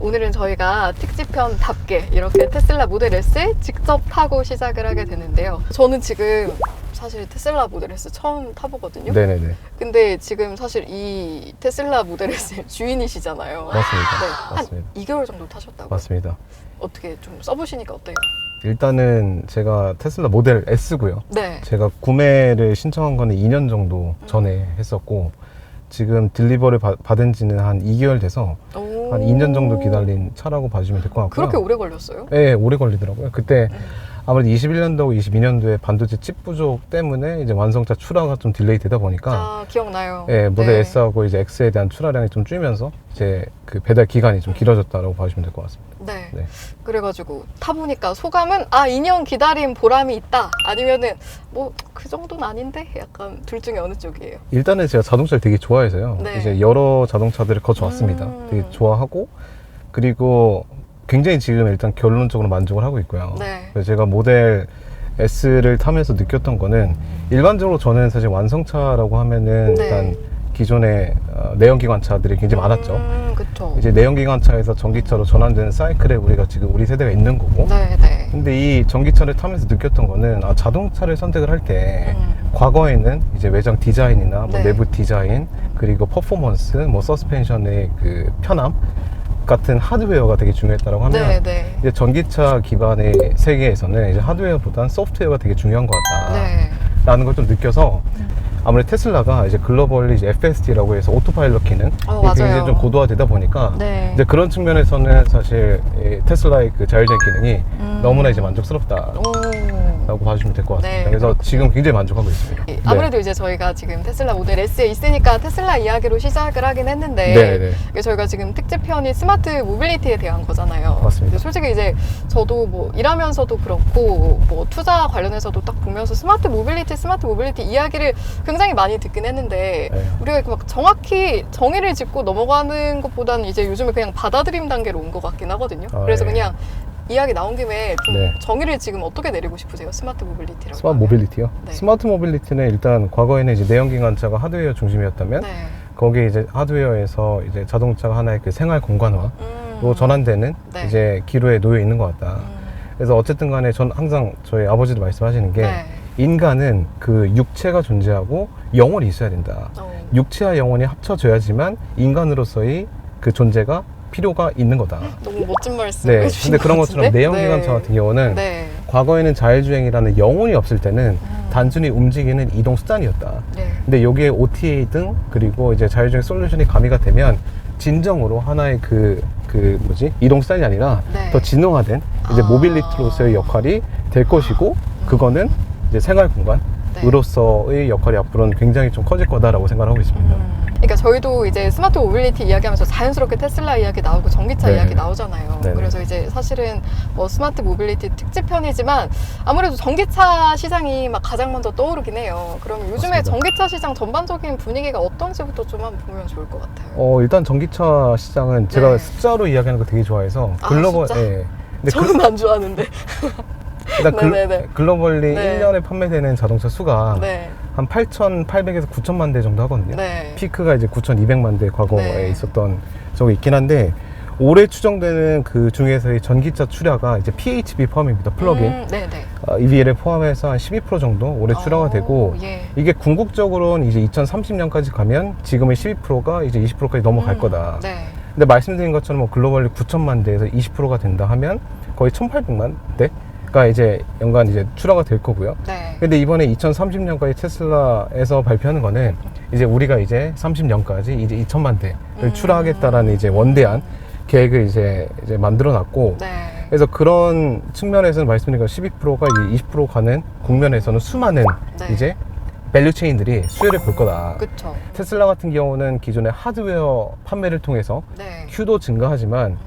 오늘은 저희가 특집편답게 이렇게 테슬라 모델 S 직접 타고 시작을 하게 되는데요. 저는 지금 사실 테슬라 모델 S 처음 타보거든요. 네네네. 근데 지금 사실 이 테슬라 모델 S 주인이시잖아요. 맞습니다. 네, 맞습니다. 한 2개월 정도 타셨다고요? 맞습니다. 어떻게 좀 써보시니까 어때요? 일단은 제가 테슬라 모델 S고요. 네. 제가 구매를 신청한 거는 2년 정도 전에 했었고 지금 딜리버를 받은 지는 한 2개월 돼서 오. 한 2년 정도 기다린 차라고 봐주시면 될 것 같고요. 그렇게 오래 걸렸어요? 네, 오래 걸리더라고요. 그때 아무래도 21년도하고 22년도에 반도체 칩 부족 때문에 이제 완성차 출하가 좀 딜레이 되다 보니까 아, 기억나요. 네, 모델 네. S하고 이제 X에 대한 출하량이 좀 줄면서 이제 그 배달 기간이 좀 길어졌다라고 봐주시면 될 것 같습니다. 네. 네. 그래가지고 타보니까 소감은 2년 기다린 보람이 있다. 아니면은 뭐 그 정도는 아닌데? 약간 둘 중에 어느 쪽이에요? 일단은 제가 자동차를 되게 좋아해서요. 네. 이제 여러 자동차들을 거쳐왔습니다. 되게 좋아하고 그리고 굉장히 지금 일단 결론적으로 만족을 하고 있고요. 네. 그래서 제가 모델 S를 타면서 느꼈던 거는 일반적으로 저는 사실 완성차라고 하면은 네. 일단 기존의 내연기관차들이 굉장히 많았죠. 그쵸. 이제 내연기관차에서 전기차로 전환되는 사이클에 우리가 지금 우리 세대가 있는 거고. 네, 네. 근데 이 전기차를 타면서 느꼈던 거는 자동차를 선택을 할 때 과거에는 이제 외장 디자인이나 뭐 네. 내부 디자인 그리고 퍼포먼스, 뭐 서스펜션의 그 편함 같은 하드웨어가 되게 중요했다고 하면 네, 네. 이제 전기차 기반의 세계에서는 이제 하드웨어보다는 소프트웨어가 되게 중요한 것 네. 같다라는 걸 좀 느껴서 아무래도 테슬라가 이제 글로벌리 이제 FSD라고 해서 오토파일럿 기능 맞아요. 굉장히 좀 고도화되다 보니까 네. 이제 그런 측면에서는 사실 이 테슬라의 그 자율주행 기능이 너무나 이제 만족스럽다라고 오. 봐주시면 될 것 같습니다. 네, 그래서 그렇군요. 지금 굉장히 만족하고 있습니다. 아무래도 이제 저희가 지금 테슬라 모델 S에 있으니까 테슬라 이야기로 시작을 하긴 했는데 네네. 이게 저희가 지금 특집편이 스마트 모빌리티에 대한 거잖아요. 맞습니다. 근데 솔직히 이제 저도 뭐 일하면서도 그렇고 뭐 투자 관련해서도 딱 보면서 스마트 모빌리티 이야기를 굉장히 많이 듣긴 했는데 네. 우리가 이렇게 막 정확히 정의를 짚고 넘어가는 것보다는 이제 요즘에 그냥 받아들임 단계로 온 것 같긴 하거든요. 그래서 네. 그냥 이야기 나온 김에 좀 네. 정의를 지금 어떻게 내리고 싶으세요? 스마트 모빌리티라고. 스마트 하면? 모빌리티요? 네. 스마트 모빌리티는 일단 과거에는 이제 내연기관차가 하드웨어 중심이었다면 네. 거기에 이제 하드웨어에서 이제 자동차가 하나의 그 생활 공간화로 전환되는 네. 이제 기로에 놓여 있는 것 같다. 그래서 어쨌든 간에 전 항상 저희 아버지도 말씀하시는 게 네. 인간은 그 육체가 존재하고 영혼이 있어야 된다. 육체와 영혼이 합쳐져야지만 인간으로서의 그 존재가 필요가 있는 거다. 너무 멋진 말씀. 네. 근데 그런 것처럼 내연기관차 같은 경우는 네. 과거에는 자율주행이라는 영혼이 없을 때는 단순히 움직이는 이동 수단이었다. 네. 근데 여기에 OTA 등 그리고 이제 자율주행 솔루션이 가미가 되면 진정으로 하나의 이동 수단이 아니라 네. 더 진화된 이제 모빌리티로서의 역할이 될 것이고 그거는 이제 생활 공간으로서의 역할이 앞으로는 굉장히 좀 커질 거다라고 생각하고 있습니다. 그러니까 저희도 이제 스마트 모빌리티 이야기하면서 자연스럽게 테슬라 이야기 나오고 전기차 네. 이야기 나오잖아요. 네네. 그래서 이제 사실은 뭐 스마트 모빌리티 특집편이지만 아무래도 전기차 시장이 막 가장 먼저 떠오르긴 해요. 그러면 요즘에 맞습니다. 전기차 시장 전반적인 분위기가 어떤지부터 좀 한번 보면 좋을 것 같아요. 일단 전기차 시장은 제가 네. 숫자로 이야기하는 거 되게 좋아해서 글로벌 숫자? 예. 근데 저는 안 좋아하는데. 일단 네네네. 글로벌리 네. 1년에 판매되는 자동차 수가 네. 한 8,800에서 9,000만 대 정도 하거든요. 네. 피크가 이제 9,200만 대 과거에 네. 있었던 적이 있긴 한데 올해 추정되는 그 중에서의 전기차 출하가 이제 PHEV 포함입니다. 플러그인 네네. EV를 포함해서 한 12% 정도 올해 출하가 되고 예. 이게 궁극적으로는 이제 2030년까지 가면 지금의 12%가 이제 20%까지 넘어갈 거다. 네. 근데 말씀드린 것처럼 뭐 글로벌리 9천만 대에서 20%가 된다 하면 거의 1,800만 대가 이제 연간 이제 출하가 될 거고요. 네. 근데 이번에 2030년까지 테슬라에서 발표하는 거는 이제 우리가 이제 30년까지 이제 2천만 대를 출하하겠다라는 이제 원대한 계획을 이제 만들어 놨고 네. 그래서 그런 측면에서는 말씀드린 것처럼 12%가 이제 20% 가는 국면에서는 수많은 네. 이제 밸류 체인들이 수혜를 볼 거다. 그쵸. 테슬라 같은 경우는 기존의 하드웨어 판매를 통해서 네. Q도 증가하지만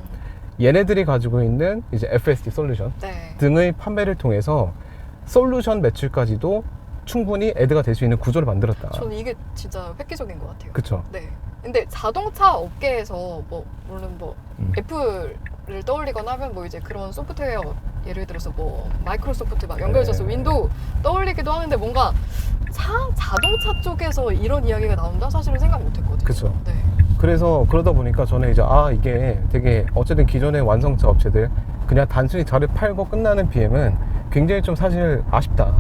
얘네들이 가지고 있는 이제 FSD 솔루션 네. 등의 판매를 통해서 솔루션 매출까지도 충분히 애드가 될 수 있는 구조를 만들었다. 저는 이게 진짜 획기적인 것 같아요. 그쵸. 네. 근데 자동차 업계에서 뭐 물론 뭐 애플을 떠올리거나 하면 뭐 이제 그런 소프트웨어 예를 들어서 뭐 마이크로소프트 막 연결해서 네. 윈도우 떠올리기도 하는데 뭔가 자동차 쪽에서 이런 이야기가 나온다 사실은 생각 못했거든요. 그쵸. 네. 그래서 그러다 보니까 저는 이제 이게 되게 어쨌든 기존의 완성차 업체들 그냥 단순히 차를 팔고 끝나는 BM은 굉장히 좀 사실 아쉽다.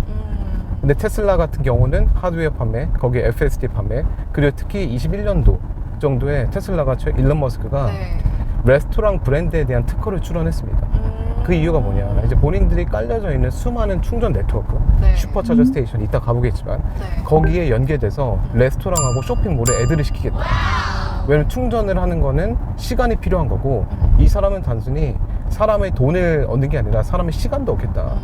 근데 테슬라 같은 경우는 하드웨어 판매, 거기에 FSD 판매, 그리고 특히 21년도 정도에 테슬라가 일론 머스크가 네. 레스토랑 브랜드에 대한 특허를 출원했습니다. 그 이유가 뭐냐, 이제 본인들이 깔려져 있는 수많은 충전 네트워크, 네. 슈퍼차저 스테이션 이따 가보겠지만 네. 거기에 연계돼서 레스토랑하고 쇼핑몰에 애들을 시키겠다. 왜냐면 충전을 하는 거는 시간이 필요한 거고 이 사람은 단순히 사람의 돈을 얻는 게 아니라 사람의 시간도 얻겠다.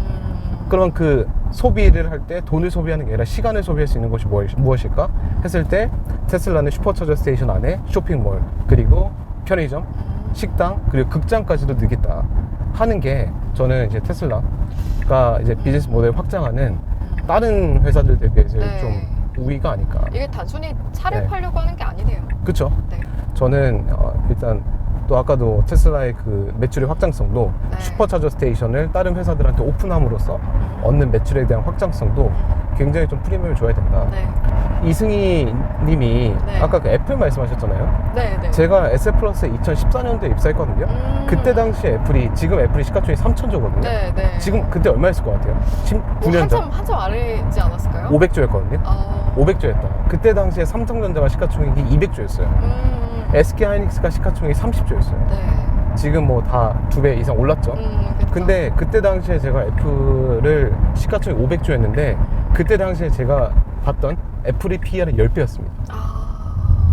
그러면 그 소비를 할 때 돈을 소비하는 게 아니라 시간을 소비할 수 있는 것이 무엇일까 했을 때 테슬라는 슈퍼차저 스테이션 안에 쇼핑몰, 그리고 편의점, 식당, 그리고 극장까지도 넣겠다 하는 게 저는 이제 테슬라가 이제 비즈니스 모델 확장하는 다른 회사들 대비해서 네. 좀 우위가 아닐까. 이게 단순히 차를 네. 팔려고 하는 게 아니네요. 그쵸? 네. 저는 일단 또 아까도 테슬라의 그 매출의 확장성도 네. 슈퍼차저 스테이션을 다른 회사들한테 오픈함으로써 얻는 매출에 대한 확장성도 굉장히 좀 프리미엄을 줘야 된다. 네. 이승희 님이 네. 아까 그 애플 말씀하셨잖아요. 네. 네. 제가 SF플러스에 2014년도에 입사했거든요. 그때 당시에 애플이, 지금 애플이 시가총액 3,000조거든요. 네. 네. 지금 그때 얼마였을 것 같아요? 9년 전 한참 아래지 않았을까요? 500조였거든요. 500조였다. 그때 당시에 삼성전자가 시가총액이 200조였어요. SK 하이닉스가 시가총액이 30조였어요. 네. 지금 뭐 다 2배 이상 올랐죠. 그쵸. 근데 그때 당시에 제가 애플을 시가총액 500조였는데 그때 당시에 제가 봤던 애플의 PR은 10배였습니다.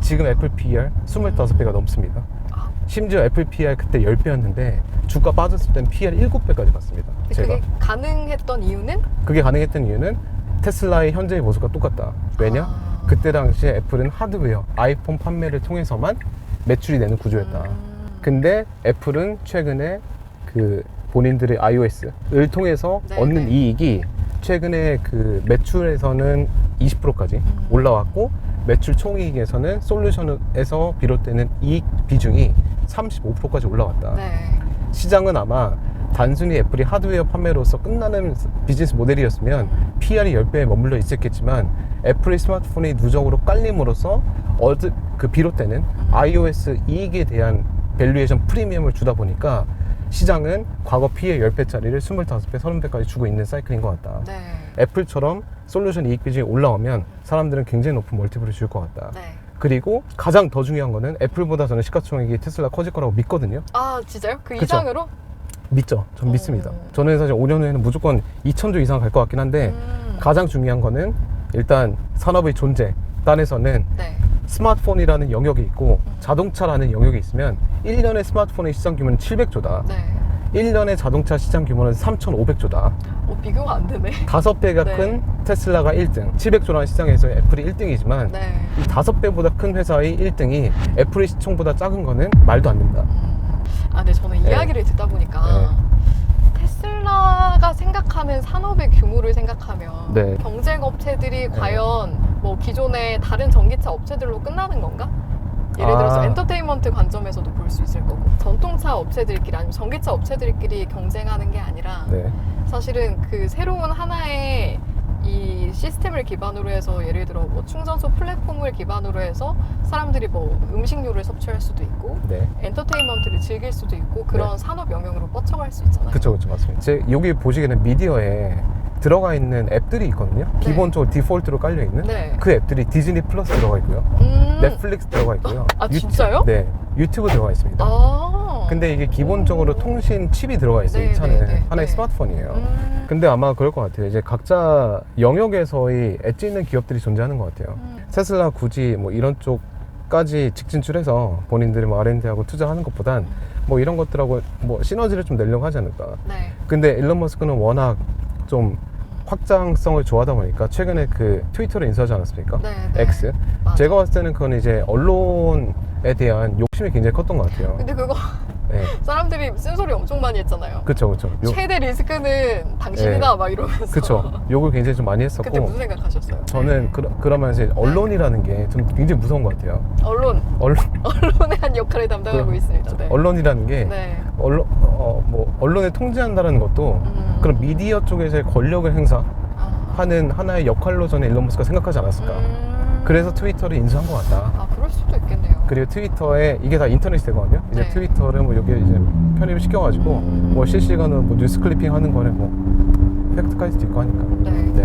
지금 애플 PR 25배가 넘습니다. 심지어 애플 PR 그때 10배였는데 주가 빠졌을 땐 PR 7배까지 갔습니다. 제가. 그게 가능했던 이유는? 그게 가능했던 이유는 테슬라의 현재의 모습과 똑같다. 왜냐? 그때 당시에 애플은 하드웨어, 아이폰 판매를 통해서만 매출이 되는 구조였다. 근데 애플은 최근에 그 본인들의 iOS를 통해서 네, 얻는 네. 이익이 최근에 그 매출에서는 20%까지 올라왔고 매출 총이익에서는 솔루션에서 비롯되는 이익 비중이 35%까지 올라왔다. 네. 시장은 아마 단순히 애플이 하드웨어 판매로서 끝나는 비즈니스 모델이었으면 PR이 10배에 머물러 있었겠지만 애플의 스마트폰이 누적으로 깔림으로써 그 비롯되는 iOS 이익에 대한 밸류에이션 프리미엄을 주다 보니까 시장은 과거 P의 10배짜리를 25배, 30배까지 주고 있는 사이클인 것 같다. 네. 애플처럼 솔루션 이익 비중이 올라오면 사람들은 굉장히 높은 멀티플을 줄 것 같다. 네. 그리고 가장 더 중요한 거는 애플보다 저는 시가총액이 테슬라 커질 거라고 믿거든요. 아, 진짜요? 그 그쵸. 이상으로? 믿죠. 전 믿습니다. 저는 사실 5년 후에는 무조건 2,000조 이상 갈 것 같긴 한데 가장 중요한 거는 일단 산업의 존재 단에서는 네. 스마트폰이라는 영역이 있고 자동차라는 영역이 있으면 1년의 스마트폰의 시장 규모는 700조다. 네. 1년의 자동차 시장 규모는 3,500조다. 비교가 안 되네. 5배가 네. 큰 테슬라가 1등, 700조라는 시장에서 애플이 1등이지만 네. 이 5배보다 큰 회사의 1등이 애플의 시총보다 작은 거는 말도 안 된다. 근데 저는 네. 이야기를 듣다 보니까 테슬라가 생각하는 산업의 규모를 생각하면 네. 경쟁 업체들이 과연 뭐 기존의 다른 전기차 업체들로 끝나는 건가? 예를 들어서 엔터테인먼트 관점에서도 볼 수 있을 거고 전통차 업체들끼리 아니면 전기차 업체들끼리 경쟁하는 게 아니라 네. 사실은 그 새로운 하나의 이 시스템을 기반으로 해서 예를 들어 뭐 충전소 플랫폼을 기반으로 해서 사람들이 뭐 음식료를 섭취할 수도 있고 네. 엔터테인먼트를 즐길 수도 있고 그런 네. 산업 영역으로 뻗쳐갈 수 있잖아요. 그쵸, 맞습니다. 여기 보시기에는 미디어에 들어가 있는 앱들이 있거든요. 네. 기본적으로 디폴트로 깔려있는 네. 그 앱들이 디즈니 플러스 들어가 있고요. 넷플릭스 들어가 있고요. 진짜요? 네. 유튜브 들어가 있습니다. 근데 이게 기본적으로 통신 칩이 들어가 있어요. 네, 이 차는 네, 네, 하나의 네. 스마트폰이에요. 근데 아마 그럴 것 같아요. 이제 각자 영역에서의 엣지 있는 기업들이 존재하는 것 같아요. 테슬라 굳이 뭐 이런 쪽까지 직진출해서 본인들이 뭐 R&D하고 투자하는 것보단 뭐 이런 것들하고 뭐 시너지를 좀 내려고 하지 않을까. 네. 근데 일론 머스크는 워낙 좀 확장성을 좋아하다 보니까 최근에 그 트위터를 인수하지 않았습니까? 네, 네. X. 맞아요. 제가 봤을 때는 그건 이제 언론에 대한 욕심이 굉장히 컸던 것 같아요. 근데 그거 네. 사람들이 쓴소리 엄청 많이 했잖아요. 그쵸. 최대 리스크는 당신이다 네. 막 이러면서. 그쵸. 욕을 굉장히 좀 많이 했었고. 그때 무슨 생각하셨어요? 저는 그러면 이제 언론이라는 게 좀 굉장히 무서운 것 같아요. 언론에 한 역할을 담당하고 있습니다. 네. 언론이라는 게 네. 언론을 통제한다는 것도 그런 미디어 쪽에서의 권력을 행사하는 하나의 역할로 저는 일론 머스크가 생각하지 않았을까. 그래서 트위터를 인수한 것 같다. 그럴 수도 있겠네요. 그리고 트위터에 이게 다 인터넷이 되거든요. 이제 네. 트위터를 뭐 여기 이제 편입을 시켜가지고 뭐 실시간으로 뭐 뉴스 클리핑 하는 거를 뭐 팩트까지도 있고 하니까. 네. 네.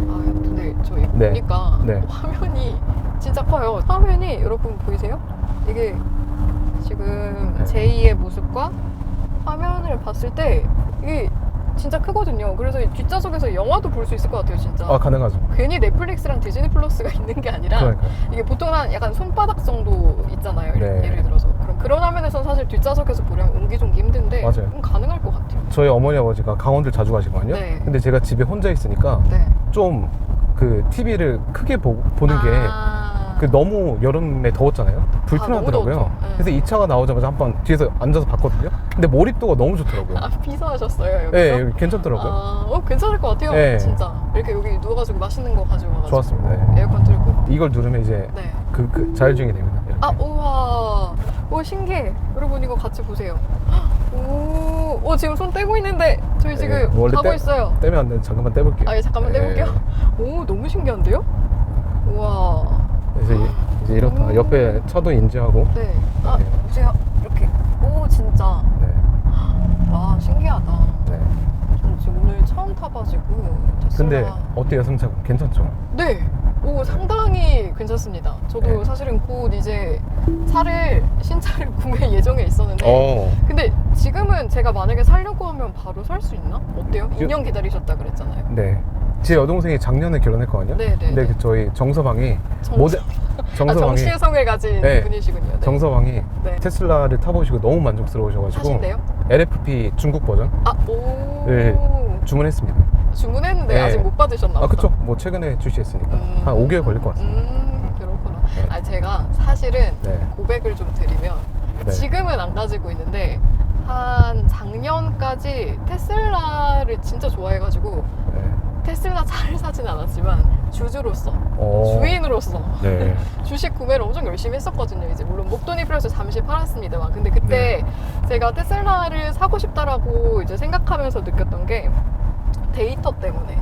아, 근데 저희 네. 보니까 네. 화면이 진짜 커요. 화면이 여러분 보이세요? 이게 지금 네. 제2의 모습과 화면을 봤을 때 이게 진짜 크거든요. 그래서 이 뒷좌석에서 영화도 볼 수 있을 것 같아요, 진짜. 아, 가능하죠. 괜히 넷플릭스랑 디즈니 플러스가 있는 게 아니라 그러니까. 이게 보통 한 약간 손바닥 정도 있잖아요. 네. 예를 들어서 그런 화면에서는 사실 뒷좌석에서 보려면 옹기종기 힘든데 맞아요. 가능할 것 같아요. 저희 어머니 아버지가 강원도를 자주 가시거든요. 네. 근데 제가 집에 혼자 있으니까 네. 좀 그 TV를 크게 보는 게 그 너무 여름에 더웠잖아요. 불편하더라고요. 너무 더웠죠. 네. 그래서 이 차가 나오자마자 한번 뒤에서 앉아서 봤거든요. 근데 몰입도가 너무 좋더라고요. 아, 피서하셨어요, 여기서? 네, 여기 괜찮더라고요. 괜찮을 것 같아요. 네. 진짜. 이렇게 여기 누워가지고 맛있는 거 가져와가지고. 좋았습니다. 네. 에어컨 틀고. 이걸 누르면 이제 네. 그 자율주행이 됩니다. 이렇게. 아, 우와. 오, 신기해. 여러분 이거 같이 보세요. 오, 지금 손 떼고 있는데 저희 지금 네, 원래 가고 있어요. 떼면 안 되는데 잠깐만 떼볼게요. 아, 예, 잠깐만 네. 떼볼게요. 오, 너무 신기한데요? 우와. 그래서 이제 이렇다. 옆에 차도 인지하고. 네. 아, 네. 보세요. 이렇게. 오, 진짜. 네. 와, 신기하다. 네. 저 지금 오늘 처음 타봐지고 테슬라. 근데 어때요, 승차가? 괜찮죠? 네. 오, 상당히 괜찮습니다. 저도 네. 사실은 곧 이제 신차를 구매 예정에 있었는데 근데 지금은 제가 만약에 살려고 하면 바로 살 수 있나? 어때요? 2년 기다리셨다 그랬잖아요. 네. 제 여동생이 작년에 결혼했거든요. 네, 네, 근데 네. 저희 정서방이 정서방이 정서방이 성을 가진 네. 분이시군요. 네. 정서방이 네. 테슬라를 타보시고 너무 만족스러우셔가지고 사신대요? LFP 중국 버전 아, 오. 네. 주문했습니다. 주문했는데 네. 아직 못 받으셨나 보다. 아, 그쵸. 뭐 최근에 출시했으니까 한 5개월 걸릴 것 같습니다. 그렇구나. 네. 아, 제가 사실은 네. 고백을 좀 드리면 네. 지금은 안 가지고 있는데 한 작년까지 테슬라를 진짜 좋아해가지고 네. 테슬라 차를 사진 않았지만 주주로서 주인으로서 네. 주식 구매를 엄청 열심히 했었거든요. 이제 물론 목돈이 필요해서 잠시 팔았습니다만 근데 그때 제가 테슬라를 사고 싶다라고 이제 생각하면서 느꼈던 게 데이터 때문에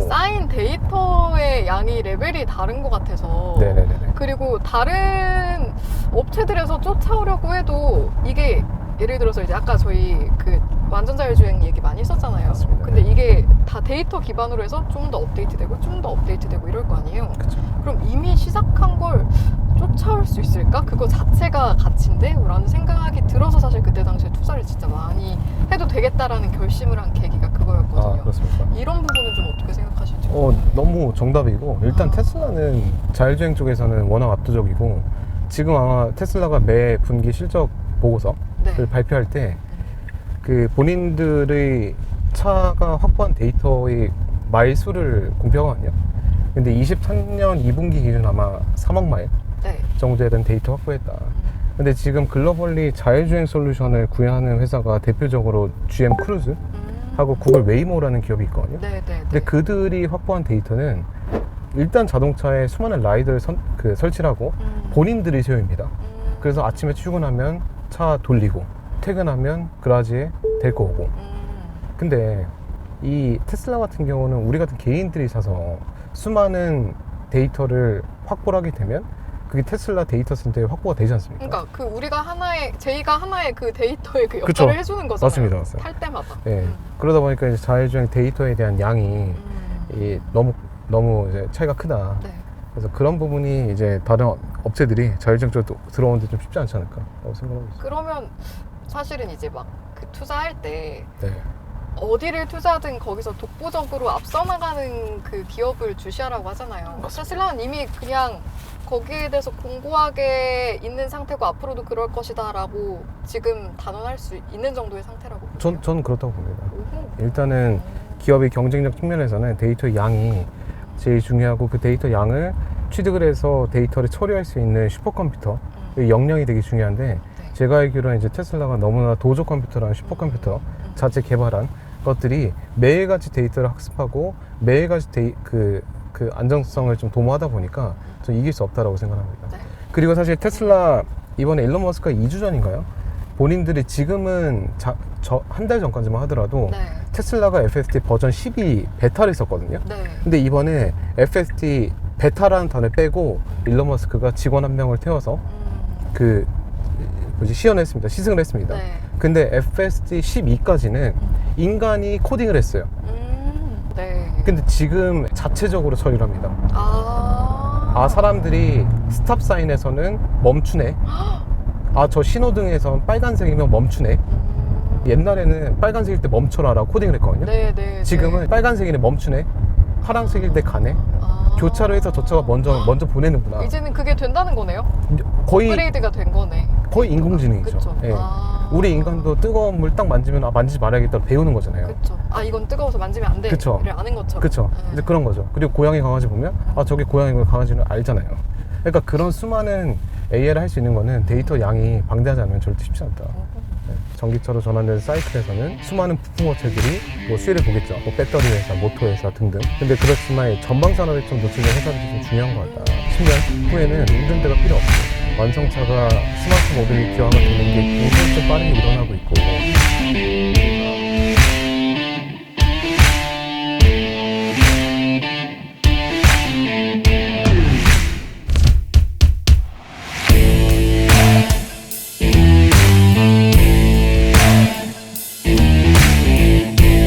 쌓인 데이터의 양이 레벨이 다른 것 같아서 네네네. 그리고 다른 업체들에서 쫓아오려고 해도 이게 예를 들어서 이제 아까 저희 그 완전 자율주행 얘기 많이 했었잖아요. 맞습니다. 근데 이게 다 데이터 기반으로 해서 좀 더 업데이트되고 좀 더 업데이트되고 이럴 거 아니에요. 그쵸. 그럼 이미 시작한 걸 쫓아올 수 있을까? 그거 자체가 가치인데? 라는 생각이 들어서 사실 그때 당시에 투자를 진짜 많이 해도 되겠다라는 결심을 한 계기가 그거였거든요. 아, 그렇습니까? 이런 부분은 좀 어떻게 생각하실지. 너무 정답이고 일단 테슬라는 자율주행 쪽에서는 워낙 압도적이고 지금 아마 테슬라가 매 분기 실적 보고서를 네. 발표할 때 그 본인들의 차가 확보한 데이터의 마일수를 공표하거든요. 근데 23년 2분기 기준 아마 3억 마일 네. 정도에 대한 데이터 확보했다. 근데 지금 글로벌리 자율주행 솔루션을 구현하는 회사가 대표적으로 GM 크루즈 하고 구글 웨이모라는 기업이 있거든요. 네, 네, 근데 네. 그들이 확보한 데이터는 일단 자동차에 수많은 라이더를 설치를 하고 본인들이 세웁니다. 그래서 아침에 출근하면 차 돌리고 퇴근하면 그라지에 데리고 오고. 근데 이 테슬라 같은 경우는 우리 같은 개인들이 사서 수많은 데이터를 확보를 하게 되면 그게 테슬라 데이터 센터에 확보가 되지 않습니까? 그러니까 그 우리가 저희가 하나의 그 데이터의 그 역할을 그쵸. 해주는 거잖아요. 맞습니다, 맞습니다. 탈 때마다. 네. 그러다 보니까 이제 자율주행 데이터에 대한 양이 너무 이제 차이가 크다. 네. 그래서 그런 부분이 이제 다른 업체들이 자율주행 쪽으로 들어오는데 좀 쉽지 않지 않을까라고 생각하고 있어요. 그러면 사실은 이제 막 그 투자할 때 네. 어디를 투자하든 거기서 독보적으로 앞서 나가는 그 기업을 주시하라고 하잖아요. 테슬라는 이미 그냥 거기에 대해서 공고하게 있는 상태고 앞으로도 그럴 것이다라고 지금 단언할 수 있는 정도의 상태라고 보세요. 전 그렇다고 봅니다. 오호. 일단은 기업의 경쟁력 측면에서는 데이터의 양이 제일 중요하고 그 데이터 양을 취득을 해서 데이터를 처리할 수 있는 슈퍼컴퓨터의 역량이 되게 중요한데 제가 알기로는 이제 테슬라가 너무나 도조 컴퓨터라는 슈퍼컴퓨터 자체 개발한 것들이 매일같이 데이터를 학습하고 매일같이 그 안정성을 좀 도모하다 보니까 좀 이길 수 없다라고 생각합니다. 네. 그리고 사실 테슬라 이번에 일론 머스크가 2주 전인가요? 본인들이 지금은 한 달 전까지만 하더라도 네. 테슬라가 FSD 버전 12 베타를 썼거든요. 네. 근데 이번에 FSD 베타라는 단어를 빼고 일론 머스크가 직원 한 명을 태워서 그 시연을 했습니다. 시승을 했습니다. 네. 근데 FSD 12까지는 인간이 코딩을 했어요. 네. 근데 지금 자체적으로 처리를 합니다. 사람들이 스탑 사인에서는 멈추네. 저 신호등에선 빨간색이면 멈추네. 옛날에는 빨간색일 때 멈춰라라고 코딩을 했거든요. 네. 지금은 빨간색이네 멈추네. 파란색일 때 가네. 교차로 해서 저 차가 먼저 보내는구나. 이제는 그게 된다는 거네요. 거의 업그레이드가 된 거네. 거의 인공지능이죠. 그쵸. 예. 우리 인간도 뜨거운 물 딱 만지면 만지지 말아야겠다고 배우는 거잖아요. 그쵸. 이건 뜨거워서 만지면 안 돼. 그쵸. 를 아는 것처럼. 그렇죠. 이제 그런 거죠. 그리고 고양이 강아지 보면 저게 고양이고 강아지는 알잖아요. 그러니까 그런 수많은 AI를 할 수 있는 거는 데이터 양이 방대하지 않으면 절대 쉽지 않다. 네. 전기차로 전환된 사이클에서는 수많은 부품업체들이 뭐 수혜를 보겠죠. 뭐 배터리 회사, 모터 회사 등등. 근데 그렇지만 전방 산업에 좀 놓치는 회사들이 좀 중요한 것 같다. 10년 후에는 운전대가 필요 없고 완성차가 스마트 모빌리티화가 되는 게 굉장히 좀 빠르게 일어나고 있고